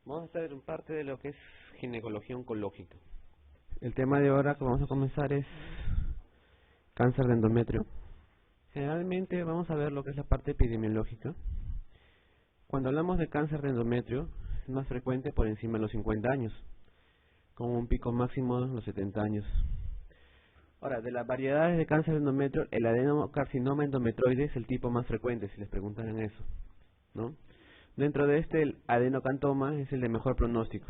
Vamos a hacer parte de lo que es ginecología oncológica. El tema de ahora que vamos a comenzar es cáncer de endometrio. Generalmente vamos a ver lo que es la parte epidemiológica. Cuando hablamos de cáncer de endometrio, es más frecuente por encima de los 50 años, con un pico máximo en los 70 años. Ahora, de las variedades de cáncer de endometrio, el adenocarcinoma endometrioide es el tipo más frecuente, si les preguntan en eso, ¿no? Dentro de este, el adenocantoma es el de mejor pronóstico.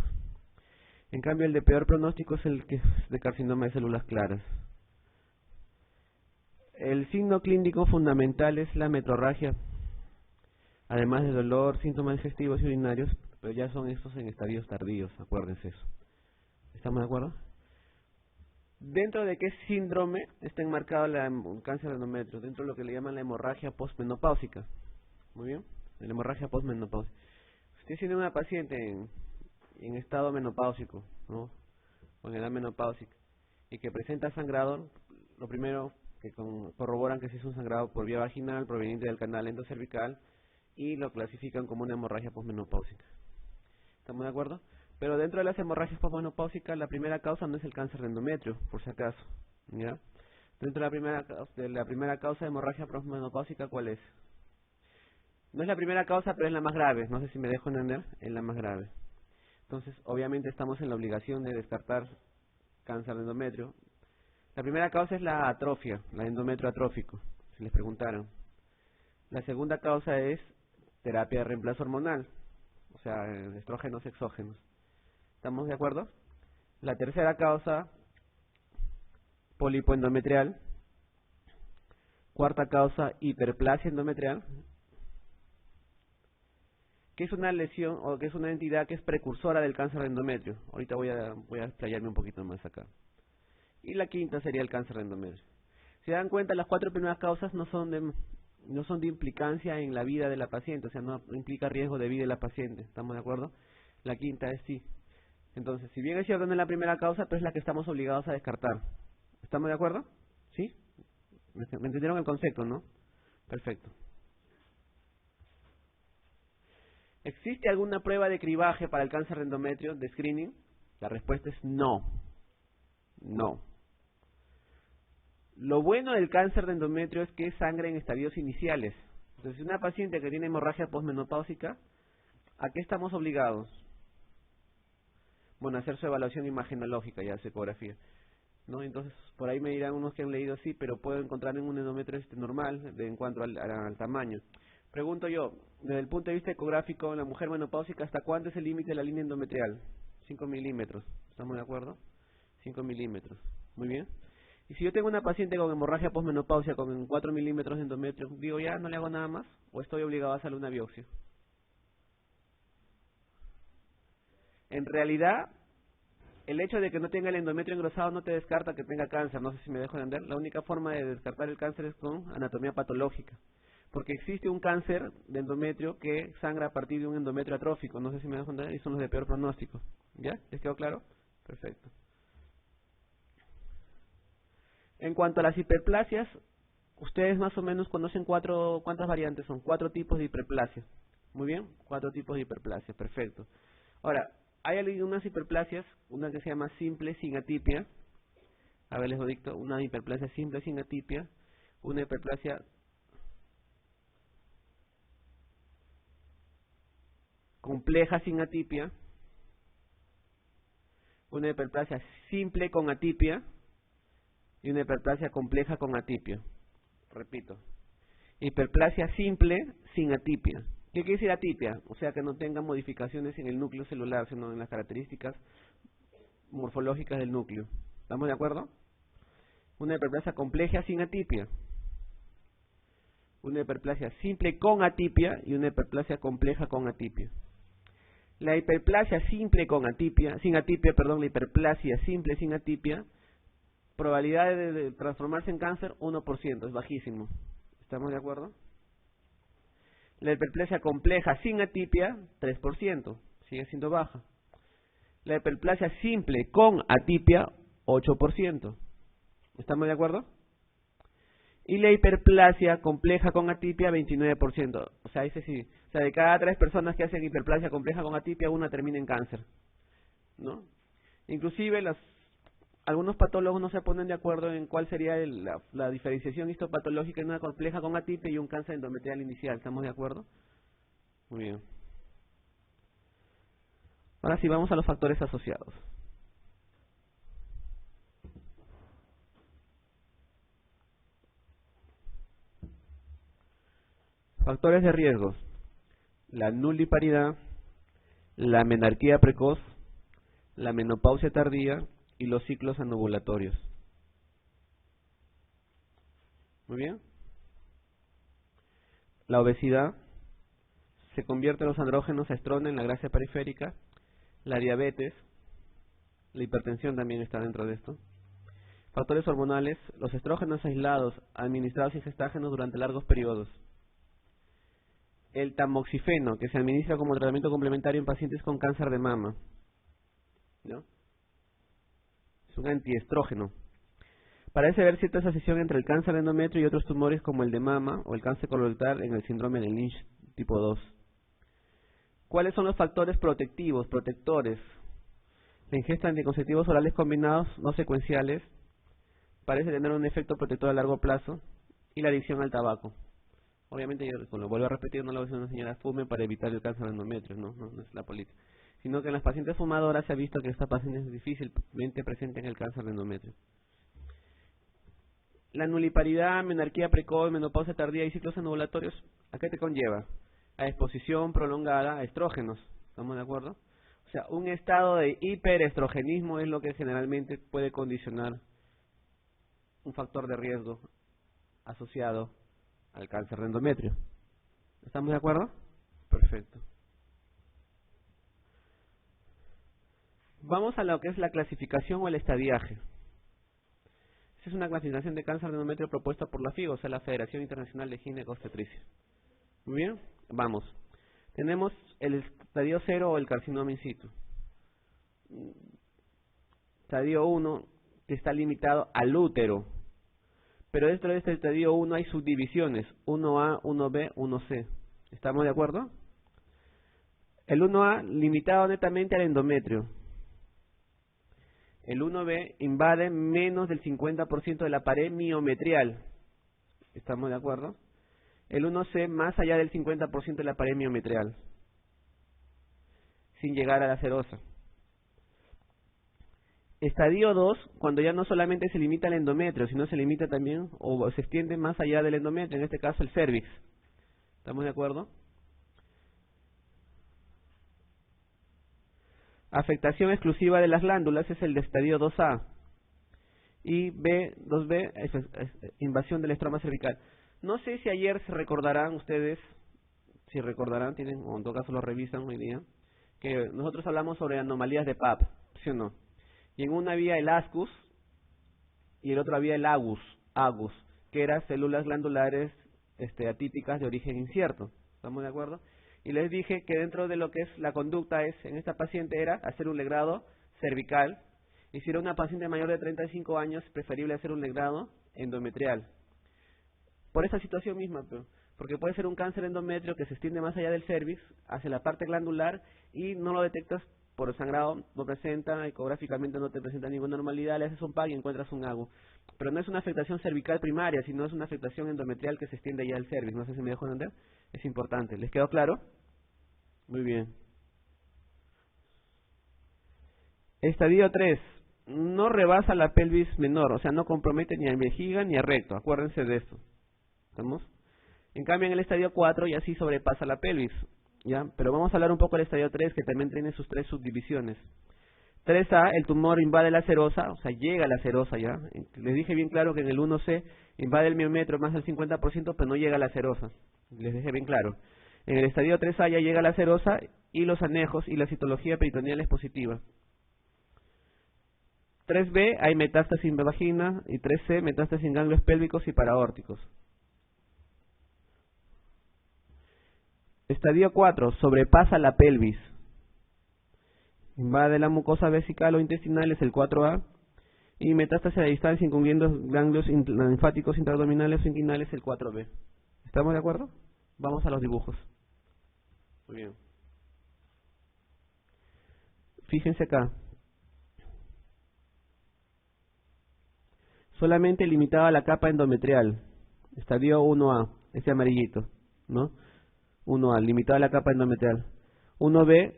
En cambio, el de peor pronóstico es el que es de carcinoma de células claras. El signo clínico fundamental es la metrorragia, además de dolor, síntomas digestivos y urinarios, pero ya son estos en estadios tardíos, acuérdense eso. ¿Estamos de acuerdo? Dentro de qué síndrome está enmarcado el cáncer de endometrio, dentro de lo que le llaman la hemorragia postmenopáusica. Muy bien, la hemorragia postmenopáusica. Usted tiene una paciente en estado menopáusico, ¿no? O en edad menopáusica, y que presenta sangrado, lo primero que corroboran que sí es un sangrado por vía vaginal proveniente del canal endocervical y lo clasifican como una hemorragia postmenopáusica. ¿Estamos de acuerdo? Pero dentro de las hemorragias postmenopáusicas, la primera causa no es el cáncer de endometrio, por si acaso, ¿ya? Dentro de la primera causa de hemorragia postmenopáusica, ¿cuál es? No es la primera causa, pero es la más grave. No sé si me dejo entender, es la más grave. Entonces, obviamente estamos en la obligación de descartar cáncer de endometrio. La primera causa es la atrofia, la endometrio atrófico, si les preguntaron. La segunda causa es terapia de reemplazo hormonal, o sea, estrógenos exógenos. ¿Estamos de acuerdo? La tercera causa, pólipo endometrial. Cuarta causa, hiperplasia endometrial, que es una lesión o que es una entidad que es precursora del cáncer de endometrio. Ahorita voy a explayarme un poquito más acá. Y la quinta sería el cáncer de endometrio. Si dan cuenta, las cuatro primeras causas no son de implicancia en la vida de la paciente, o sea, no implica riesgo de vida de la paciente. ¿Estamos de acuerdo? La quinta es sí. Entonces, si bien es cierto no es la primera causa, pero es la que estamos obligados a descartar. ¿Estamos de acuerdo? ¿Sí? ¿Me entendieron el concepto, no? Perfecto. ¿Existe alguna prueba de cribaje para el cáncer de endometrio, de screening? La respuesta es no. No. Lo bueno del cáncer de endometrio es que es sangre en estadios iniciales. Entonces, una paciente que tiene hemorragia postmenopáusica, ¿a qué estamos obligados? Bueno, hacer su evaluación imagenológica, ya su ecografía, ¿no? Entonces, por ahí me dirán unos que han leído sí, pero puedo encontrar en un endometrio normal en cuanto al tamaño. Pregunto yo, desde el punto de vista ecográfico, en la mujer menopáusica, ¿hasta cuánto es el límite de la línea endometrial? 5 milímetros, ¿estamos de acuerdo? 5 milímetros, muy bien. Y si yo tengo una paciente con hemorragia postmenopáusica con 4 milímetros de endometrio, digo ya, ¿no le hago nada más? ¿O estoy obligado a hacerle una biopsia? En realidad, el hecho de que no tenga el endometrio engrosado no te descarta que tenga cáncer, no sé si me dejo entender. La única forma de descartar el cáncer es con anatomía patológica, porque existe un cáncer de endometrio que sangra a partir de un endometrio atrófico, no sé si me dejo entender, y son los de peor pronóstico. ¿Ya? ¿Les quedó claro? Perfecto. En cuanto a las hiperplasias, ustedes más o menos conocen ¿cuántas variantes son? 4 tipos de hiperplasia. Muy bien, 4 tipos de hiperplasia, perfecto. Ahora, hay algunas hiperplasias, una que se llama simple sin atipia. A ver, les lo dicto, una hiperplasia simple sin atipia, una hiperplasia compleja sin atipia, una hiperplasia simple con atipia y una hiperplasia compleja con atipia. Repito, hiperplasia simple sin atipia. ¿Qué quiere decir atipia? O sea, que no tenga modificaciones en el núcleo celular, sino en las características morfológicas del núcleo. ¿Estamos de acuerdo? Una hiperplasia compleja sin atipia, una hiperplasia simple con atipia y una hiperplasia compleja con atipia. La hiperplasia simple con atipia, sin atipia, perdón, la hiperplasia simple sin atipia, probabilidad de transformarse en cáncer 1%, es bajísimo. ¿Estamos de acuerdo? La hiperplasia compleja sin atipia 3%, sigue siendo baja. La hiperplasia simple con atipia 8%. ¿Estamos de acuerdo? Y la hiperplasia compleja con atipia, 29%. O sea, ese sí. O sea, de cada 3 personas que hacen hiperplasia compleja con atipia, una termina en cáncer, ¿no? Inclusive algunos patólogos no se ponen de acuerdo en cuál sería la diferenciación histopatológica en una compleja con atipia y un cáncer endometrial inicial. ¿Estamos de acuerdo? Muy bien. Ahora sí, vamos a los factores asociados. Factores de riesgo: la nuliparidad, la menarquía precoz, la menopausia tardía y los ciclos anovulatorios. Muy bien. La obesidad, se convierten los andrógenos a estrona en la grasa periférica. La diabetes, la hipertensión también está dentro de esto. Factores hormonales, los estrógenos aislados administrados sin gestágenos durante largos periodos. El tamoxifeno, que se administra como tratamiento complementario en pacientes con cáncer de mama, ¿no? Es un antiestrógeno. Parece haber cierta asociación entre el cáncer de endometrio y otros tumores como el de mama o el cáncer colorectal en el síndrome de Lynch tipo 2. ¿Cuáles son los factores protectores? La ingesta de anticonceptivos orales combinados no secuenciales parece tener un efecto protector a largo plazo, y la adicción al tabaco. Obviamente, yo lo vuelvo a repetir, no le voy a decir a una señora fume para evitar el cáncer de endometrio, no es la política. Sino que en las pacientes fumadoras se ha visto que estas pacientes difícilmente presenten el cáncer de endometrio. La nuliparidad, menarquía precoz, menopausia tardía y ciclos anovulatorios, ¿a qué te conlleva? A exposición prolongada a estrógenos, ¿estamos de acuerdo? O sea, un estado de hiperestrogenismo es lo que generalmente puede condicionar un factor de riesgo asociado al cáncer de endometrio. ¿Estamos de acuerdo? Perfecto. Vamos a lo que es la clasificación o el estadiaje. Esta es una clasificación de cáncer de endometrio propuesta por la FIGO, o sea, la Federación Internacional de Ginecobstetricia. Muy bien, vamos. Tenemos el estadio 0 o el carcinoma in situ. Estadio 1, que está limitado al útero. Pero dentro de este estadio 1 hay subdivisiones, 1A, 1B, 1C. ¿Estamos de acuerdo? El 1A limitado netamente al endometrio. El 1B invade menos del 50% de la pared miometrial. ¿Estamos de acuerdo? El 1C más allá del 50% de la pared miometrial, sin llegar a la serosa. Estadio 2, cuando ya no solamente se limita al endometrio, sino se limita también o se extiende más allá del endometrio, en este caso el cervix. ¿Estamos de acuerdo? Afectación exclusiva de las glándulas es el de estadio 2A. Y B2B es invasión del estroma cervical. No sé si ayer se recordarán ustedes, si recordarán, tienen, o en todo caso lo revisan hoy día, que nosotros hablamos sobre anomalías de PAP, ¿sí o no? Y en una había el ascus y en otra había el agus, que eran células glandulares atípicas de origen incierto. ¿Estamos de acuerdo? Y les dije que dentro de lo que es la conducta en esta paciente era hacer un legrado cervical, y si era una paciente mayor de 35 años, preferible hacer un legrado endometrial. Por esa situación misma, porque puede ser un cáncer endometrio que se extiende más allá del cervix, hacia la parte glandular, y no lo detectas por sangrado, no presenta, ecográficamente no te presenta ninguna normalidad, le haces un PAG y encuentras un AGU. Pero no es una afectación cervical primaria, sino es una afectación endometrial que se extiende ya al cervix. No sé si me dejo entender, es importante. ¿Les quedó claro? Muy bien. Estadio 3, no rebasa la pelvis menor, o sea, no compromete ni a vejiga ni a recto, acuérdense de esto. ¿Estamos? En cambio, en el estadio 4 ya sí sobrepasa la pelvis, ¿ya? Pero vamos a hablar un poco del estadio 3, que también tiene sus 3 subdivisiones. 3A, el tumor invade la serosa, o sea, llega a la serosa ya. Les dije bien claro que en el 1C invade el miometrio más del 50%, pero no llega a la serosa. Les dejé bien claro. En el estadio 3A ya llega a la serosa y los anejos y la citología peritoneal es positiva. 3B, hay metástasis en vagina, y 3C, metástasis en ganglios pélvicos y paraórticos. Estadio 4, sobrepasa la pelvis. Invade la mucosa vesical o intestinal, es el 4A. Y metástasis a distancia incluyendo ganglios linfáticos intraabdominales o inguinales, el 4B. ¿Estamos de acuerdo? Vamos a los dibujos. Muy bien. Fíjense acá. Solamente limitaba la capa endometrial. Estadio 1A, ese amarillito, ¿no? 1A, limitaba la capa endometrial. 1B,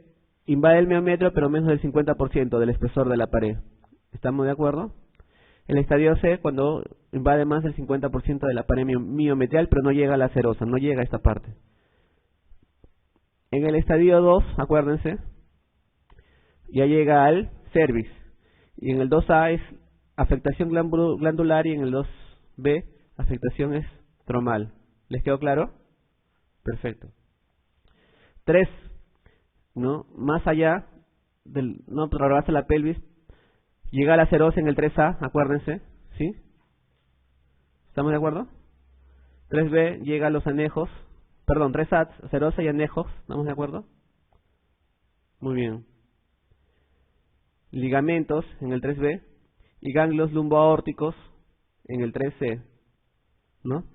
invade el miometrio, pero menos del 50% del espesor de la pared. ¿Estamos de acuerdo? El estadio C, cuando invade más del 50% de la pared miometrial, pero no llega a la serosa, no llega a esta parte. En el estadio 2, acuérdense, ya llega al cervix. Y en el 2A es afectación glandular y en el 2B afectación estromal. ¿Les quedó claro? Perfecto. 3, ¿no? Más allá del no traspasa la pelvis, llega a la serosa en el 3A, acuérdense, ¿sí? ¿Estamos de acuerdo? 3B llega a los anejos, perdón, 3A, serosa y anejos, ¿estamos de acuerdo? Muy bien. Ligamentos en el 3B y ganglios lumboaórticos en el 3C, ¿no?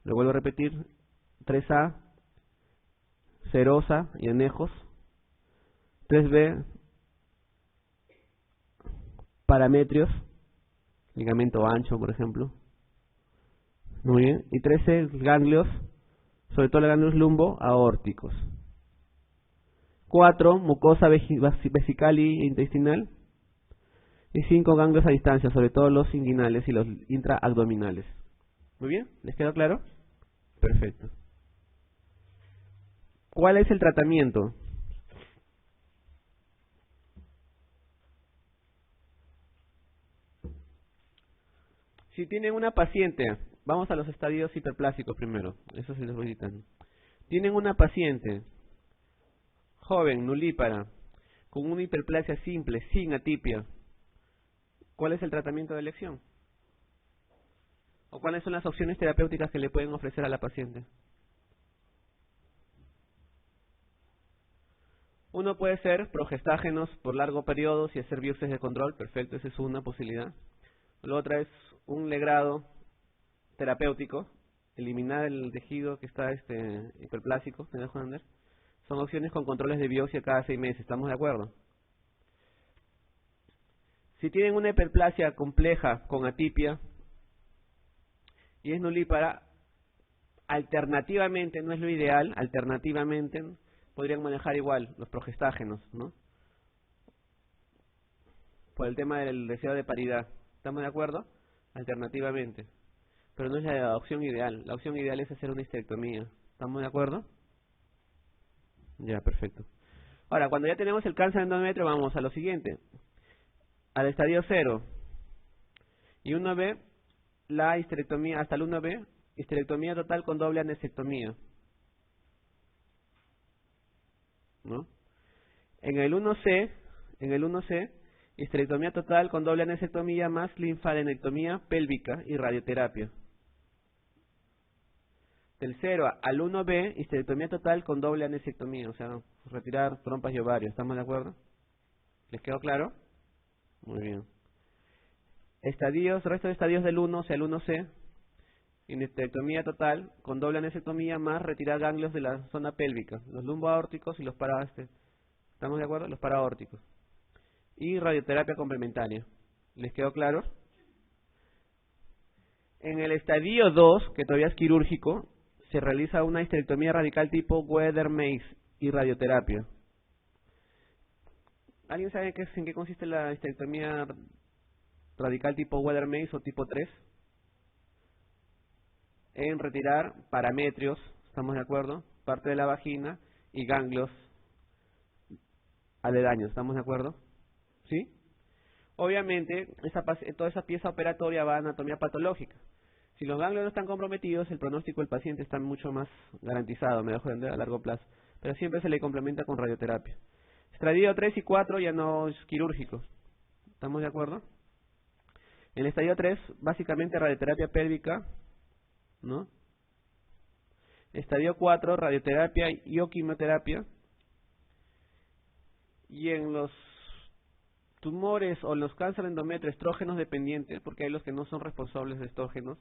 Lo vuelvo a repetir, 3A, serosa y anejos, 3B, parametrios, ligamento ancho, por ejemplo. Muy bien. Y 13 ganglios, sobre todo los ganglios lumboaórticos. 4, mucosa vesical y intestinal. Y 5 ganglios a distancia, sobre todo los inguinales y los intraabdominales. Muy bien, ¿les quedó claro? Perfecto. ¿Cuál es el tratamiento? Si tienen una paciente, vamos a los estadios hiperplásicos primero, eso se les voy citando. Tienen una paciente joven, nulípara, con una hiperplasia simple, sin atipia. ¿Cuál es el tratamiento de elección? ¿O cuáles son las opciones terapéuticas que le pueden ofrecer a la paciente? Uno puede ser progestágenos por largo periodo y hacer biopsias de control, perfecto, esa es una posibilidad. La otra es un legrado terapéutico, eliminar el tejido que está hiperplásico, ¿me dejo entender? Son opciones con controles de biopsia cada 6 meses, ¿estamos de acuerdo? Si tienen una hiperplasia compleja con atipia y es nulípara, alternativamente, no es lo ideal, alternativamente podrían manejar igual los progestágenos, ¿no? Por el tema del deseo de paridad, ¿estamos de acuerdo? Alternativamente. Pero no es la opción ideal. La opción ideal es hacer una histerectomía. ¿Estamos de acuerdo? Ya, perfecto. Ahora, cuando ya tenemos el cáncer endometrio, vamos a lo siguiente. Al estadio 0. Y 1B, la histerectomía, hasta el 1B, histerectomía total con doble anestectomía, ¿no? En el 1C, histerectomía total con doble anestectomía más linfadenectomía pélvica y radioterapia. Del 0 al 1B, histerectomía total con doble anestectomía, o sea, retirar trompas y ovarios, ¿estamos de acuerdo? ¿Les quedó claro? Muy bien. Estadios, resto de estadios del 1, o sea, el 1C, histerectomía total con doble anestectomía más retirar ganglios de la zona pélvica, los lumboaórticos y los ¿estamos de acuerdo? Los paraórticos. Y radioterapia complementaria. ¿Les quedó claro? En el estadio 2, que todavía es quirúrgico, se realiza una histerectomía radical tipo Weather-Mace y radioterapia. ¿Alguien sabe en qué consiste la histerectomía radical tipo Weather-Mace o tipo 3? En retirar parametrios, ¿estamos de acuerdo? Parte de la vagina y ganglios aledaños, ¿estamos de acuerdo? ¿Sí? Obviamente, toda esa pieza operatoria va a anatomía patológica. Si los ganglios no están comprometidos, el pronóstico del paciente está mucho más garantizado, me dejo de entender, a largo plazo. Pero siempre se le complementa con radioterapia. Estadio 3 y 4 ya no es quirúrgico. ¿Estamos de acuerdo? En el estadio 3, básicamente radioterapia pélvica, ¿no? Estadio 4, radioterapia y o quimioterapia. Y en los tumores o los cánceres de endometrio estrógenos dependientes, porque hay los que no son responsables de estrógenos,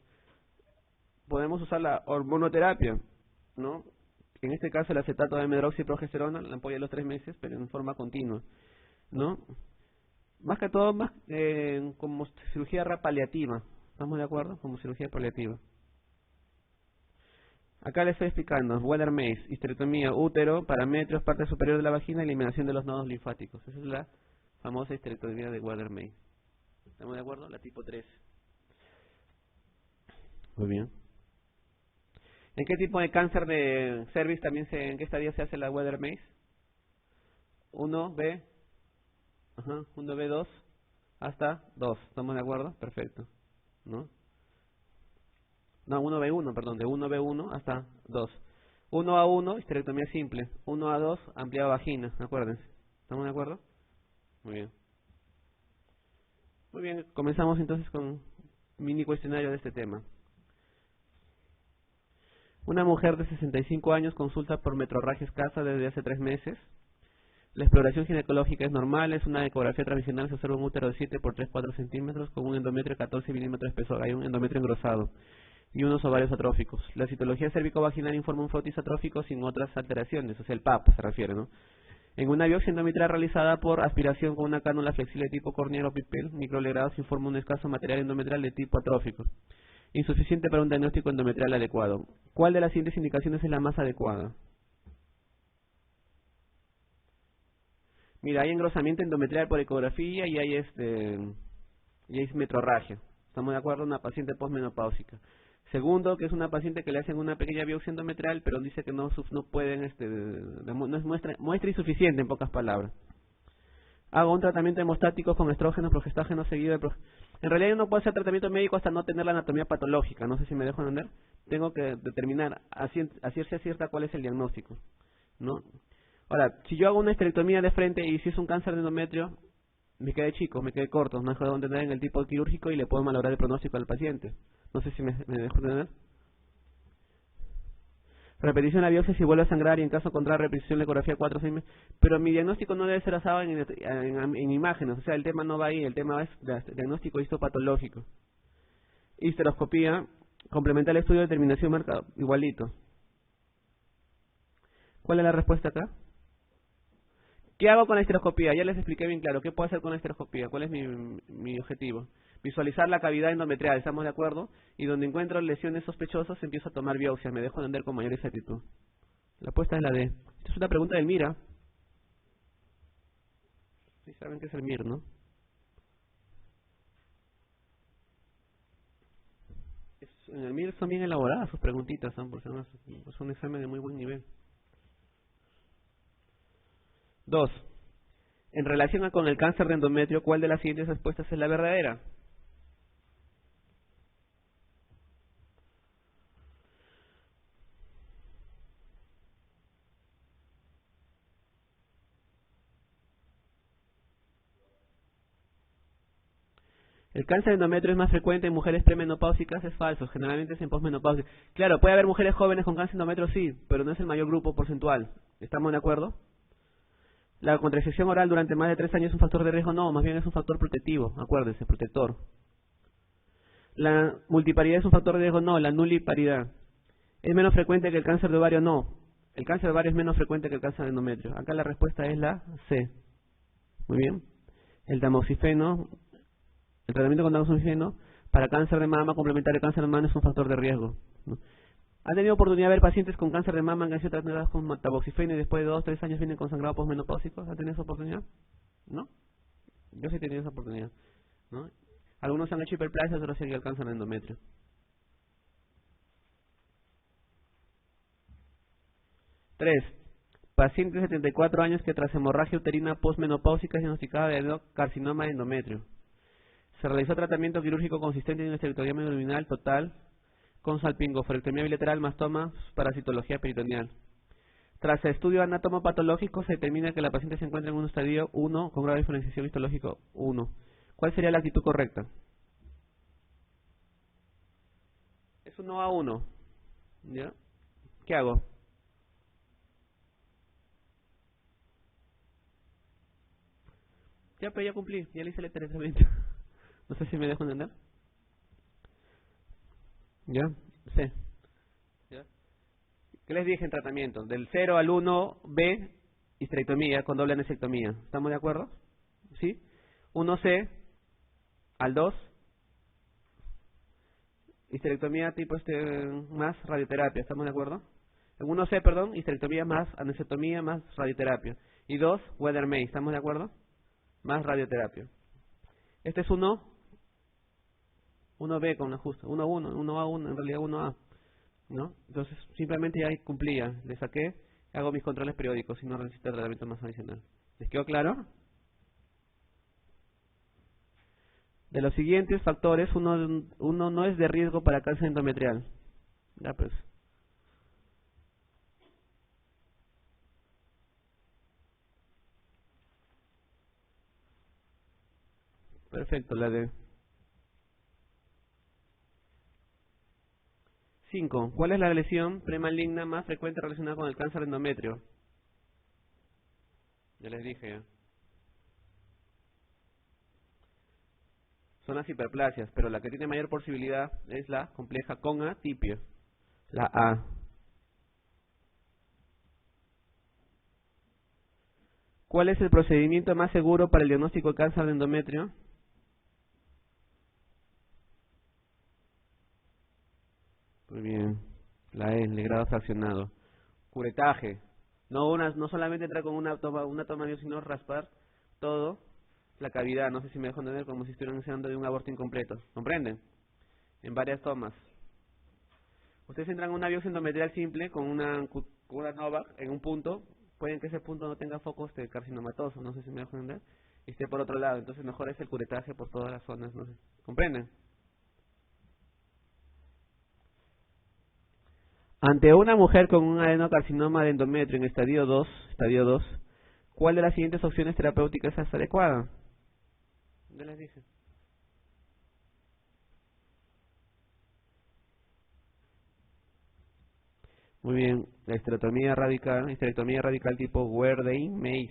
podemos usar la hormonoterapia, ¿no? En este caso el acetato de medroxiprogesterona, la ampolla de los 3 meses, pero en forma continua, ¿no? Más que todo, como cirugía paliativa, ¿estamos de acuerdo? Como cirugía paliativa. Acá les estoy explicando, Weather-Maze, histerectomía, útero, parametrios, parte superior de la vagina, eliminación de los nodos linfáticos. Esa es la famosa histerectomía de Weather-Maze. ¿Estamos de acuerdo? La tipo 3. Muy bien. ¿En qué tipo de cáncer de cervix también en qué estadio se hace la Weather-Maze? 1B, 1B2 hasta 2. ¿Estamos de acuerdo? Perfecto. ¿No? No, 1B1, perdón, de 1B1 hasta 2. 1A1, histerectomía simple. 1A2, ampliada vagina, acuérdense. ¿Estamos de acuerdo? Muy bien. Muy bien, comenzamos entonces con un mini cuestionario de este tema. Una mujer de 65 años consulta por metrorragia escasa desde hace 3 meses. La exploración ginecológica es normal, es una ecografía tradicional, se observa un útero de 7 por 3,4 centímetros con un endometrio de 14 milímetros de espesor. Hay un endometrio engrosado y unos ovarios atróficos. La citología cérvico-vaginal informa un frotis atrófico sin otras alteraciones, o sea, el PAP se refiere, ¿no? En una biopsia endometrial realizada por aspiración con una cánula flexible de tipo corneal o pipel, microlegrados informa un escaso material endometrial de tipo atrófico, insuficiente para un diagnóstico endometrial adecuado. ¿Cuál de las siguientes indicaciones es la más adecuada? Mira, hay engrosamiento endometrial por ecografía y hay metrorragia. ¿Estamos de acuerdo? Una paciente posmenopáusica. Segundo, que es una paciente que le hacen una pequeña biopsia endometrial, pero dice que no pueden, no es muestra insuficiente en pocas palabras. Hago un tratamiento hemostático con estrógenos, progestágenos seguido de En realidad yo no puedo hacer tratamiento médico hasta no tener la anatomía patológica, no sé si me dejo entender. Tengo que determinar a ciencia cierta cuál es el diagnóstico, ¿no? Ahora, si yo hago una histerectomía de frente y si es un cáncer de endometrio, me quedé chico, me quedé corto, no dejo de entender en el tipo quirúrgico y le puedo malograr el pronóstico al paciente. No sé si me dejo entender. Repetición de la biopsia si vuelve a sangrar y en caso contrario repetición de ecografía 4 o 6 meses. Pero mi diagnóstico no debe ser basado en imágenes, o sea, el tema no va ahí, el tema es diagnóstico histopatológico. Histeroscopía, complementa el estudio de determinación marcado, igualito. ¿Cuál es la respuesta acá? ¿Qué hago con la histeroscopía? Ya les expliqué bien claro. ¿Qué puedo hacer con la histeroscopía? ¿Cuál es mi objetivo? Visualizar la cavidad endometrial, ¿estamos de acuerdo? Y donde encuentro lesiones sospechosas empiezo a tomar biopsia, me dejo entender con mayor exactitud. La apuesta es la D. Esta es una pregunta del MIRA. Sí saben qué es el MIR, ¿no? En el MIR son bien elaboradas sus preguntitas, ¿no? Porque es un examen de muy buen nivel. 2. En relación con el cáncer de endometrio, ¿cuál de las siguientes respuestas es la verdadera? El cáncer de endometrio es más frecuente en mujeres premenopáusicas, es falso, generalmente es en posmenopáusicas. Claro, puede haber mujeres jóvenes con cáncer de endometrio, sí, pero no es el mayor grupo porcentual. ¿Estamos de acuerdo? La contracepción oral durante más de 3 años es un factor de riesgo, no, más bien es un factor protectivo, acuérdense, protector. La multiparidad es un factor de riesgo, no, la nuliparidad. ¿Es menos frecuente que el cáncer de ovario? No. El cáncer de ovario es menos frecuente que el cáncer de endometrio. Acá la respuesta es la C. Muy bien. El tamoxifeno, el tratamiento con tamoxifeno para cáncer de mama, complementario cáncer de mama es un factor de riesgo, ¿no? ¿Han tenido oportunidad de ver pacientes con cáncer de mama que han sido tratados con tamoxifeno y después de 2 o 3 años vienen con sangrado posmenopáusico? ¿Han tenido esa oportunidad? ¿No? Yo sí he tenido esa oportunidad, ¿no? Algunos han hecho hiperplasia, otros sí han cáncer de endometrio. 3. Paciente de 74 años que tras hemorragia uterina postmenopáusica es diagnosticada de carcinoma de endometrio. Se realizó tratamiento quirúrgico consistente en una histerectomía abdominal total con salpingoforectomía bilateral, mastoma, parasitología peritoneal. Tras estudio anatomopatológico se determina que la paciente se encuentra en un estadio 1 con grado de diferenciación histológico 1. ¿Cuál sería la actitud correcta? Es 1A1. ¿Ya? ¿Qué hago? Ya, pero ya cumplí, ya le hice el tratamiento. No sé si me dejo entender. ¿Ya? Sí. ¿Ya? ¿Qué les dije en tratamiento? Del 0 al 1, B, histerectomía con doble anesectomía. ¿Estamos de acuerdo? ¿Sí? 1C al 2, histerectomía tipo más radioterapia. ¿Estamos de acuerdo? En 1C, perdón, histerectomía más anesectomía más radioterapia. Y 2, Weather-May. ¿Estamos de acuerdo? Más radioterapia. Este es 1B con ajuste. 1A1, 1A1, en realidad 1A. ¿No? Entonces, simplemente ya cumplía. Le saqué, hago mis controles periódicos y no necesito tratamiento más adicional. ¿Les quedó claro? De los siguientes factores, uno no es de riesgo para cáncer endometrial. Ya pues. Perfecto, la de 5. ¿Cuál es la lesión premaligna más frecuente relacionada con el cáncer de endometrio? Ya les dije ya. Son las hiperplasias, pero la que tiene mayor posibilidad es la compleja con atipia. La A. ¿Cuál es el procedimiento más seguro para el diagnóstico de cáncer de endometrio? Muy bien. La E, legrado fraccionado. Curetaje. No solamente entrar con una toma, sino raspar todo la cavidad. No sé si me dejo entender, como si estuvieran haciendo de un aborto incompleto. ¿Comprenden? En varias tomas. Ustedes entran en una biopsia endometrial simple con una Novak en un punto. Pueden que ese punto no tenga focos carcinomatosos. No sé si me dejo entender. Y esté por otro lado. Entonces mejor es el curetaje por todas las zonas. No sé. ¿Comprenden? Ante una mujer con un adenocarcinoma de endometrio en estadio 2, ¿cuál de las siguientes opciones terapéuticas es adecuada? Ya les dije. Muy bien, la histerectomía radical tipo Weather-May.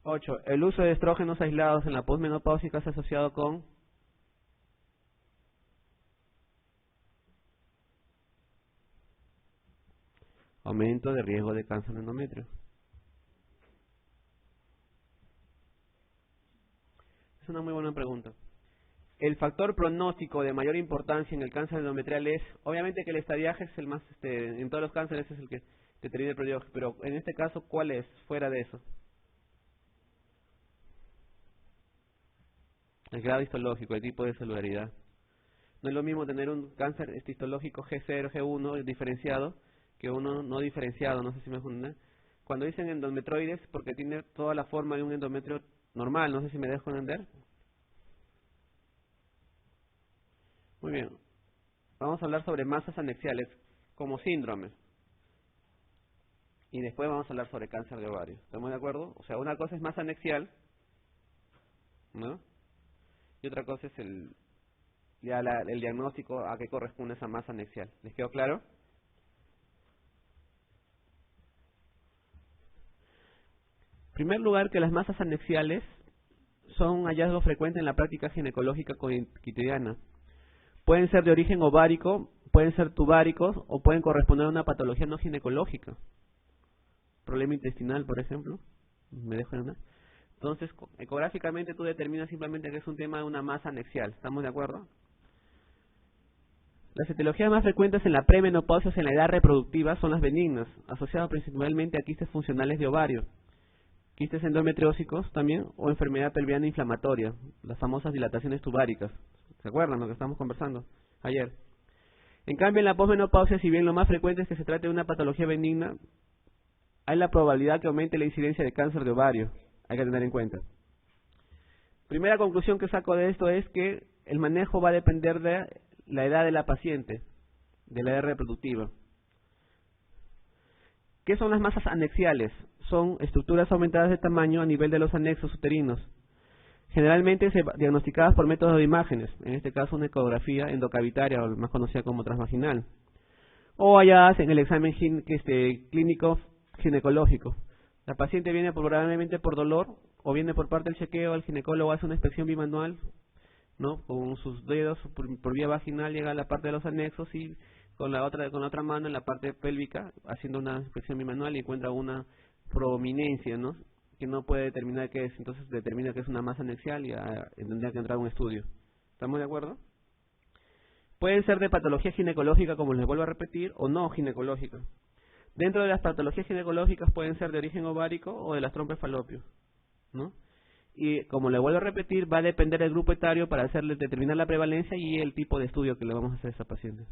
8. El uso de estrógenos aislados en la posmenopáusica es asociado con aumento de riesgo de cáncer de endometrio. Es una muy buena pregunta. El factor pronóstico de mayor importancia en el cáncer endometrial es, obviamente que el estadiaje es el más, en todos los cánceres es el que determina el pronóstico, pero en este caso, ¿cuál es fuera de eso? El grado histológico, el tipo de celularidad. No es lo mismo tener un cáncer histológico G0, G1 diferenciado que uno no diferenciado, no sé si me entienden. Cuando dicen endometroides, porque tiene toda la forma de un endometrio normal, no sé si me dejo entender. Muy bien. Vamos a hablar sobre masas anexiales como síndromes. Y después vamos a hablar sobre cáncer de ovario. ¿Estamos de acuerdo? O sea, una cosa es masa anexial, ¿no? Y otra cosa es el diagnóstico a qué corresponde esa masa anexial. ¿Les quedó claro? En primer lugar, que las masas anexiales son un hallazgo frecuente en la práctica ginecológica cotidiana. Pueden ser de origen ovárico, pueden ser tubáricos o pueden corresponder a una patología no ginecológica. Problema intestinal, por ejemplo. ¿Me dejo en una? Entonces, ecográficamente tú determinas simplemente que es un tema de una masa anexial. ¿Estamos de acuerdo? Las etiologías más frecuentes en la premenopausia en la edad reproductiva son las benignas, asociadas principalmente a quistes funcionales de ovario, quistes endometriósicos también, o enfermedad pelviana inflamatoria, las famosas dilataciones tubáricas. ¿Se acuerdan lo que estamos conversando ayer? En cambio, en la posmenopausia, si bien lo más frecuente es que se trate de una patología benigna, hay la probabilidad que aumente la incidencia de cáncer de ovario. Hay que tener en cuenta. Primera conclusión que saco de esto es que el manejo va a depender de la edad de la paciente, de la edad reproductiva. ¿Qué son las masas anexiales? Son estructuras aumentadas de tamaño a nivel de los anexos uterinos. Generalmente diagnosticadas por métodos de imágenes, en este caso una ecografía endocavitaria, o más conocida como transvaginal. O halladas en el examen clínico ginecológico. La paciente viene probablemente por dolor o viene por parte del chequeo, el ginecólogo hace una inspección bimanual, ¿no? Con sus dedos por vía vaginal llega a la parte de los anexos y con la otra mano en la parte pélvica haciendo una inspección bimanual y encuentra una prominencia, ¿no? Que no puede determinar qué es, entonces determina que es una masa anexial y tendría que entrar a un estudio. ¿Estamos de acuerdo? Pueden ser de patología ginecológica, como les vuelvo a repetir, o no ginecológica. Dentro de las patologías ginecológicas pueden ser de origen ovárico o de las trompas falopio, ¿no? Y como le vuelvo a repetir, va a depender del grupo etario para determinar la prevalencia y el tipo de estudio que le vamos a hacer a esa paciente.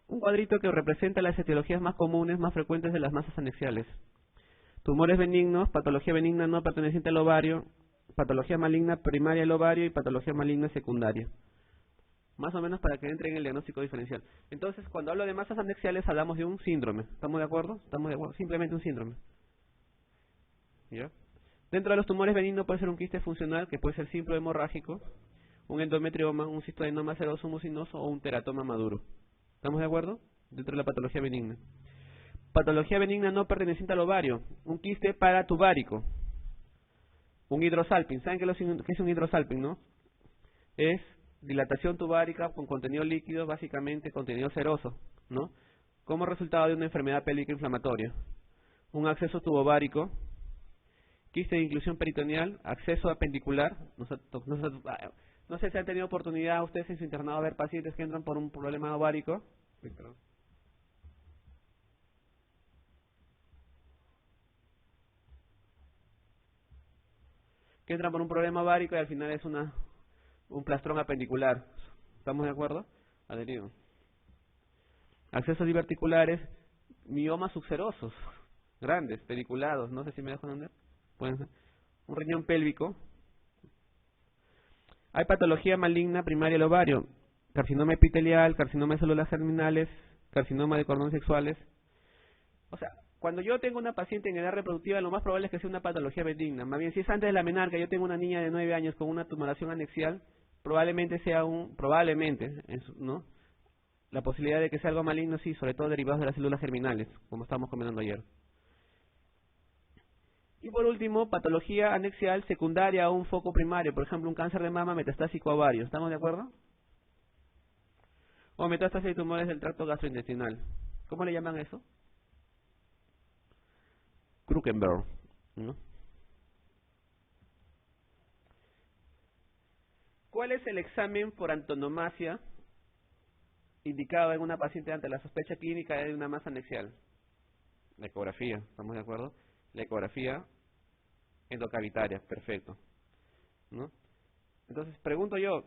Un cuadrito que representa las etiologías más comunes, más frecuentes de las masas anexiales. Tumores benignos, patología benigna no perteneciente al ovario, patología maligna primaria del ovario y patología maligna secundaria. Más o menos para que entre en el diagnóstico diferencial. Entonces, cuando hablo de masas anexiales, hablamos de un síndrome. ¿Estamos de acuerdo? ¿Estamos de acuerdo? Simplemente un síndrome. ¿Ya? Dentro de los tumores benignos puede ser un quiste funcional, que puede ser simple o hemorrágico, un endometrioma, un cistoadenoma seroso mucinoso o un teratoma maduro. ¿Estamos de acuerdo? Dentro de la patología benigna. Patología benigna no perteneciente al ovario, un quiste paratubárico, un hidrosalping. ¿Saben qué es un hidrosalping, no? Es dilatación tubárica con contenido líquido, básicamente contenido seroso, ¿no? Como resultado de una enfermedad pélvica inflamatoria. Un acceso tubovárico, quiste de inclusión peritoneal, acceso apendicular. No sé si han tenido oportunidad ustedes en su internado a ver pacientes que entran por un problema ovárico. Que entran por un problema ovárico y al final es un plastrón apendicular. ¿Estamos de acuerdo? Adherido. Accesos diverticulares, miomas subserosos, grandes, pediculados, no sé si me dejo entender. Pueden ser. Un riñón pélvico. Hay patología maligna primaria del ovario, carcinoma epitelial, carcinoma de células germinales, carcinoma de cordones sexuales. O sea, cuando yo tengo una paciente en edad reproductiva, lo más probable es que sea una patología benigna. Más bien, si es antes de la menarca, yo tengo una niña de 9 años con una tumoración anexial, probablemente sea ¿no? La posibilidad de que sea algo maligno, sí, sobre todo derivados de las células germinales, como estábamos comentando ayer. Y por último, patología anexial secundaria a un foco primario, por ejemplo, un cáncer de mama metastásico a ovario. ¿Estamos de acuerdo? O metástasis de tumores del tracto gastrointestinal. ¿Cómo le llaman eso? Krukenberg, ¿no? ¿Cuál es el examen por antonomasia indicado en una paciente ante la sospecha clínica de una masa anexial? La ecografía, ¿estamos de acuerdo? La ecografía endocavitaria, perfecto, ¿no? Entonces, pregunto yo,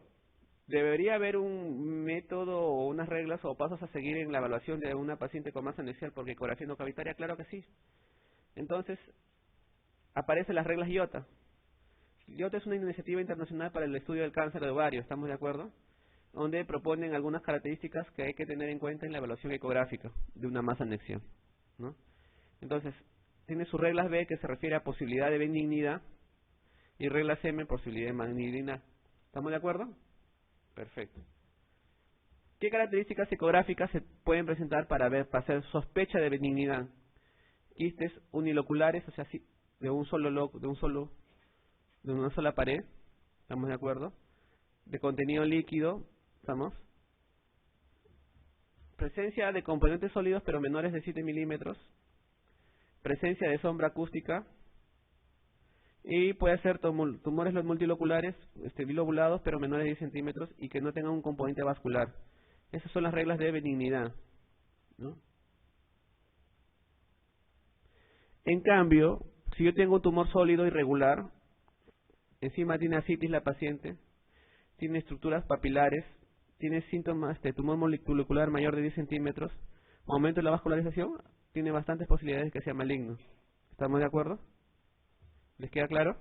¿debería haber un método o unas reglas o pasos a seguir en la evaluación de una paciente con masa anexial por ecografía endocavitaria? Claro que sí. Entonces, aparecen las reglas IOTA. IOTA es una iniciativa internacional para el estudio del cáncer de ovario, ¿estamos de acuerdo? Donde proponen algunas características que hay que tener en cuenta en la evaluación ecográfica de una masa anexial, ¿no? Entonces, tiene sus reglas B, que se refiere a posibilidad de benignidad, y reglas M, posibilidad de malignidad. ¿Estamos de acuerdo? Perfecto. ¿Qué características ecográficas se pueden presentar para hacer sospecha de benignidad? Quistes uniloculares, o sea, de una sola pared, ¿estamos de acuerdo? De contenido líquido, ¿estamos? Presencia de componentes sólidos pero menores de 7 milímetros, presencia de sombra acústica, y puede ser tumores multiloculares, bilobulados pero menores de 10 centímetros y que no tengan un componente vascular. Esas son las reglas de benignidad, ¿no? En cambio, si yo tengo un tumor sólido irregular, encima tiene ascitis la paciente, tiene estructuras papilares, tiene síntomas de tumor molecular mayor de 10 centímetros, aumento de la vascularización, tiene bastantes posibilidades de que sea maligno. ¿Estamos de acuerdo? ¿Les queda claro?